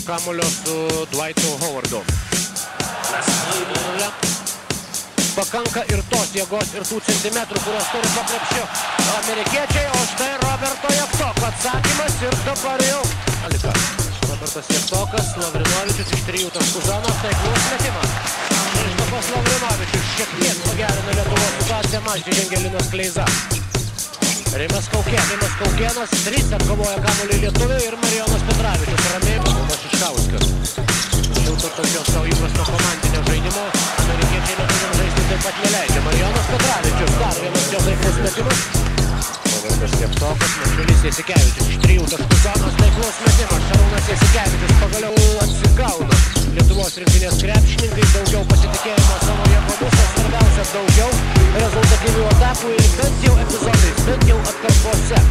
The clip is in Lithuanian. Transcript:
kamuolio su Dwightu Howardu. Pakanka ir tos jėgos, ir tų centimetrų, kurios turi po krepšiu amerikiečiai, o štai Roberto Javtoko atsakymas ir dabar jau Robertas Javtokas, Lavrinovičius iš 3 taškų zonos, taiklus metimas. Krištofas Lavrinovičius šiek tiek pagerina Lietuvos situaciją, mažai žengia Linas Kleiza. Rimas Kaukėnas 3 atkovoja kamuolį lietuvių ir Marijonas Petravičius ramiai Tomas Šiškauskas. Tačiau tokios savo įprasto komandinio žaidimo amerikiečiai lietuviams žaisti taip pat neleidžia. Marijonas Petravičius, dar vienas jo taiklus metimas. Robertas Javtokas, Mačiulis Jasikevičius iš 3 taškų zonos, taiklus metimas. Šarūnas Jasikevičius pagaliau atsigauna. Lietuvos rinktinės krepšininkai daugiau pasitikėjimo savo jėgomis, o svarbiausia daugiau rezultatyvių atakų ir bent jau epizodais, bent jau atkarpose.